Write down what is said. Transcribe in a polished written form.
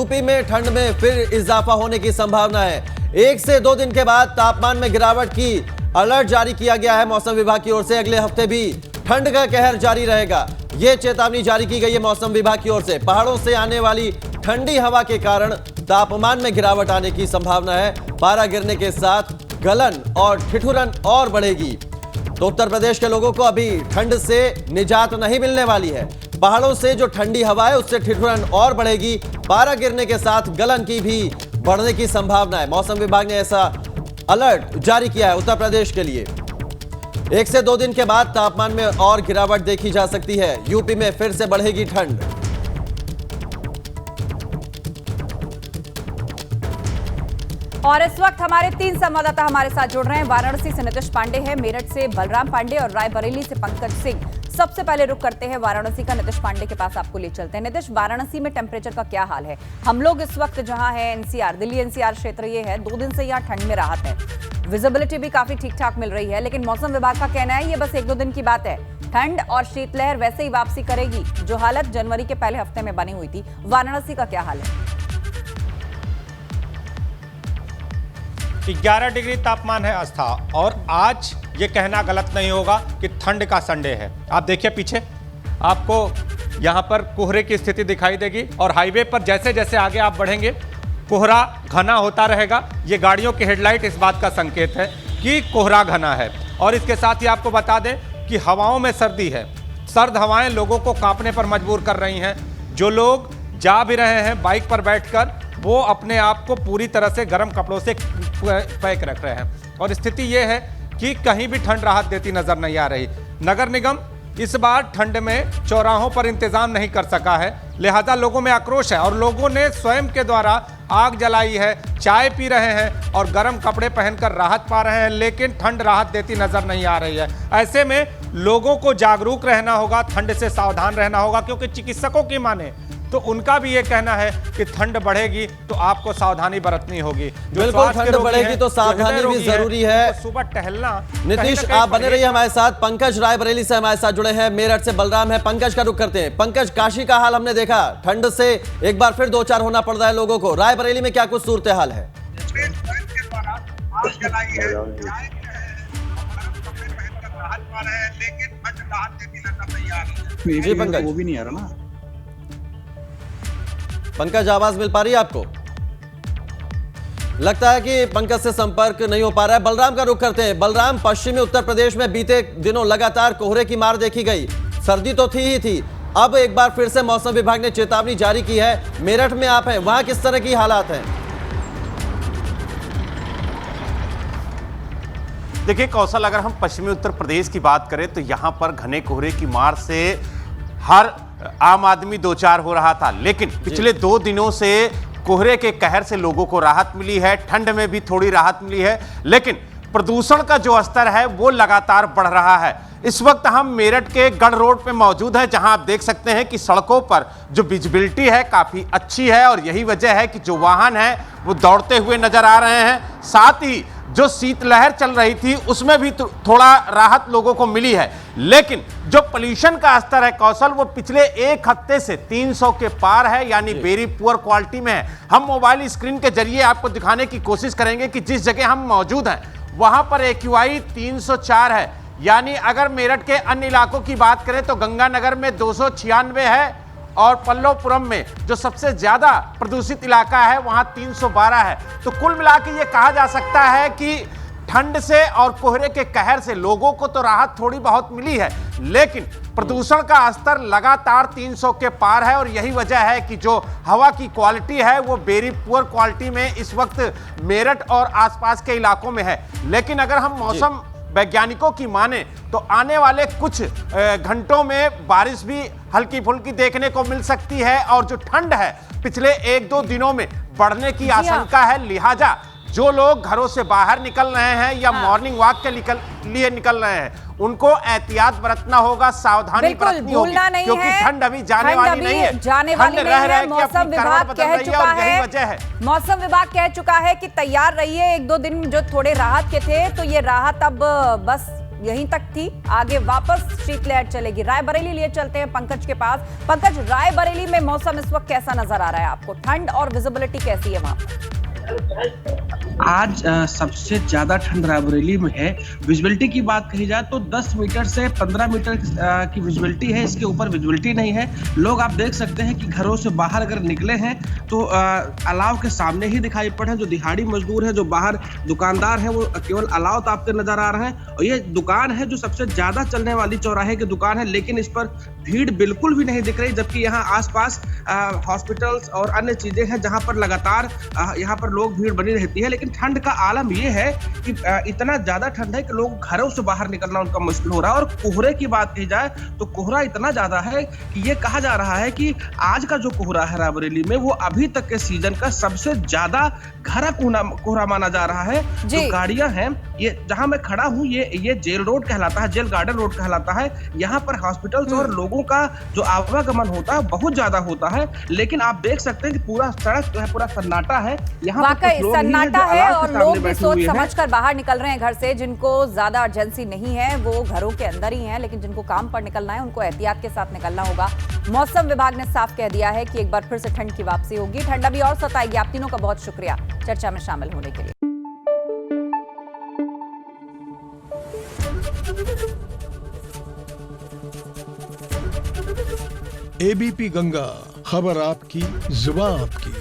UP में ठंड में फिर इजाफा होने की संभावना है। 1 से 2 दिन के बाद तापमान में गिरावट की अलर्ट जारी किया गया है मौसम विभाग की ओर से। अगले हफ्ते भी ठंड का कहर जारी रहेगा, ये चेतावनी जारी की गई है मौसम विभाग की ओर से। पहाड़ों से आने वाली ठंडी हवा के कारण तापमान में गिरावट आने की संभावना है। पारा गिरने के साथ गलन और ठिठुरन और बढ़ेगी। तो उत्तर प्रदेश के लोगों को अभी ठंड से निजात नहीं मिलने वाली है। पहाड़ों से जो ठंडी हवा है उससे ठिठुरन और बढ़ेगी। पारा गिरने के साथ गलन की भी बढ़ने की संभावना है। मौसम विभाग ने ऐसा अलर्ट जारी किया है उत्तर प्रदेश के लिए। 1 से 2 दिन के बाद तापमान में और गिरावट देखी जा सकती है। यूपी में फिर से बढ़ेगी ठंड। और इस वक्त हमारे 3 संवाददाता हमारे साथ जुड़ रहे हैं। वाराणसी से नितिश पांडे हैं, मेरठ से बलराम पांडे और रायबरेली से पंकज सिंह। सबसे पहले रुक करते हैं वाराणसी का, नितिश पांडे के पास आपको ले चलते हैं। नितिश, वाराणसी में टेम्परेचर का क्या हाल है? हम लोग इस वक्त जहां है एनसीआर, दिल्ली एनसीआर क्षेत्र ये है, 2 दिन से यहाँ ठंड में राहत है, विजिबिलिटी भी काफी ठीक ठाक मिल रही है, लेकिन मौसम विभाग का कहना है ये बस 1-2 दिन की बात है। ठंड और शीतलहर वैसे ही वापसी करेगी जो हालत जनवरी के पहले हफ्ते में बनी हुई थी। वाराणसी का क्या हाल है? 11 डिग्री तापमान है आस्था, और आज ये कहना गलत नहीं होगा कि ठंड का संडे है। आप देखिए पीछे, आपको यहाँ पर कोहरे की स्थिति दिखाई देगी, और हाईवे पर जैसे जैसे आगे आप बढ़ेंगे कोहरा घना होता रहेगा। ये गाड़ियों की हेडलाइट इस बात का संकेत है कि कोहरा घना है। और इसके साथ ही आपको बता दें कि हवाओं में सर्दी है। सर्द हवाएं लोगों को कांपने पर मजबूर कर रही हैं। जो लोग जा भी रहे हैं बाइक पर बैठकर, वो अपने आप को पूरी तरह से गर्म कपड़ों से पैक रख रहे हैं। और स्थिति ये है कि कहीं भी ठंड राहत देती नजर नहीं आ रही। नगर निगम इस बार ठंड में चौराहों पर इंतजाम नहीं कर सका है, लिहाजा लोगों में आक्रोश है और लोगों ने स्वयं के द्वारा आग जलाई है, चाय पी रहे हैं और गर्म कपड़े पहनकर राहत पा रहे हैं, लेकिन ठंड राहत देती नजर नहीं आ रही है। ऐसे में लोगों को जागरूक रहना होगा, ठंड से सावधान रहना होगा, क्योंकि चिकित्सकों की माने तो उनका भी ये कहना है कि ठंड बढ़ेगी तो आपको सावधानी बरतनी होगी। बिल्कुल, ठंड बढ़ेगी तो सावधानी भी जरूरी है। तो सुबह टहलना। नीतीश, आप बने रहिए हमारे साथ। पंकज रायबरेली से हमारे साथ जुड़े हैं, मेरठ से बलराम है। पंकज का रुख करते हैं। पंकज, काशी का हाल हमने देखा, ठंड से एक बार फिर 2-4 होना पड़ रहा है लोगों को। रायबरेली में क्या कुछ सूरत हाल है? जी पंकज, वो भी नहीं आ रहा ना। पंकज, आवाज मिल पा रही है आपको? लगता है कि पंकज से संपर्क नहीं हो पा रहा है। बलराम का रुख करते हैं। बलराम, पश्चिमी उत्तर प्रदेश में बीते दिनों लगातार कोहरे की मार देखी गई। सर्दी तो थी ही थी, अब एक बार फिर से मौसम विभाग ने चेतावनी जारी की है। मेरठ में आप हैं, वहां किस तरह की हालात हैं? देखिए कौशल, अगर हम पश्चिमी उत्तर प्रदेश की बात करें तो यहां पर घने कोहरे की मार से हर आम आदमी 2-4 हो रहा था, लेकिन पिछले 2 दिनों से कोहरे के कहर से लोगों को राहत मिली है। ठंड में भी थोड़ी राहत मिली है, लेकिन प्रदूषण का जो स्तर है वो लगातार बढ़ रहा है। इस वक्त हम मेरठ के गढ़ रोड पे मौजूद हैं, जहां आप देख सकते हैं कि सड़कों पर जो विजिबिलिटी है काफी अच्छी है, और यही वजह है कि जो वाहन है वो दौड़ते हुए नजर आ रहे हैं। साथ ही जो शीतलहर चल रही थी उसमें भी थोड़ा राहत लोगों को मिली है, लेकिन जो पोल्यूशन का स्तर है कौशल, वो पिछले 1 हफ्ते से 300 के पार है, यानी वेरी पुअर क्वालिटी में है। हम मोबाइल स्क्रीन के जरिए आपको दिखाने की कोशिश करेंगे कि जिस जगह हम मौजूद हैं वहां पर AQI 304 है, यानी अगर मेरठ के अन्य इलाकों की बात करें तो गंगानगर में 296 है, और पल्लवपुरम में जो सबसे ज्यादा प्रदूषित इलाका है वहां 312 है। तो कुल मिला के ये कहा जा सकता है कि ठंड से और कोहरे के कहर से लोगों को तो राहत थोड़ी बहुत मिली है, लेकिन प्रदूषण का स्तर लगातार 300 के पार है, और यही वजह है कि जो हवा की क्वालिटी है वो वेरी पुअर क्वालिटी में इस वक्त मेरठ और आसपास के इलाकों में है। लेकिन अगर हम मौसम वैज्ञानिकों की माने तो आने वाले कुछ घंटों में बारिश भी हल्की फुल्की देखने को मिल सकती है, और जो ठंड है पिछले 1-2 दिनों में बढ़ने की आशंका है। लिहाजा जो लोग घरों से बाहर निकल रहे हैं या मॉर्निंग वॉक के लिए निकल रहे हैं, उनको एहतियात बरतना होगा, सावधानी बरतनी होगी, क्योंकि ठंड अभी जाने वाली नहीं है। मौसम विभाग कह चुका है, मौसम विभाग कह चुका है कि तैयार रहिए। 1-2 दिन जो थोड़े राहत के थे, तो ये राहत अब बस यहीं तक थी, आगे वापस शीतलहर चलेगी। रायबरेली लिए चलते हैं पंकज के पास। पंकज, रायबरेली में मौसम इस वक्त कैसा नजर आ रहा है आपको? ठंड और विजिबिलिटी कैसी है वहां पर? आज सबसे ज्यादा ठंड रायबरेली में है। विजिबिलिटी की बात कही जाए तो 10 मीटर से 15 मीटर की विजिबिलिटी है, इसके ऊपर विजिबिलिटी नहीं है। लोग आप देख सकते हैं कि घरों से बाहर अगर निकले हैं तो अलाव के सामने ही दिखाई पड़े हैं। जो दिहाड़ी मजदूर है, जो बाहर दुकानदार है, वो केवल अलाव तापते नजर आ रहे हैं। और ये दुकान है जो सबसे ज्यादा चलने वाली चौराहे की दुकान है, लेकिन इस पर भीड़ बिल्कुल भी नहीं दिख रही, जबकि यहाँ आसपास हॉस्पिटल्स और अन्य चीजें हैं जहाँ पर लगातार यहाँ पर लोग भीड़ बनी रहती है। लेकिन ठंड का आलम यह है कि इतना ज्यादा ठंड है कि लोग घरों से बाहर निकलना उनका मुश्किल हो रहा है। और कोहरे की बात की जाए तो कोहरा इतना ज्यादा है कि ये कहा जा रहा है कि आज का जो कोहरा है रायबरेली में, वो अभी तक के सीजन का सबसे ज्यादा घना कोहरा माना जा रहा है। जो गाड़ियां हैं, ये जहां मैं खड़ा हूं, ये जेल रोड कहलाता है, जेल गार्डन रोड कहलाता है। यहाँ पर हॉस्पिटल्स और लोगों का जो आवागमन होता है बहुत ज्यादा होता है। लेकिन आप देख सकते हैं कि पूरा सड़क जो है पूरा सन्नाटा है। यहाँ वाकई सन्नाटा है और लोग भी सोच समझकर बाहर निकल रहे हैं घर से। जिनको ज्यादा अर्जेंसी नहीं है वो घरों के अंदर ही हैं, लेकिन जिनको काम पर निकलना है उनको एहतियात के साथ निकलना होगा। मौसम विभाग ने साफ कह दिया है कि एक बार फिर से ठंड की वापसी होगी। ठंड अभी और सताएगी। आप तीनों का बहुत शुक्रिया चर्चा में शामिल होने के लिए। एबीपी गंगा, खबर आपकी, जुबान आपकी।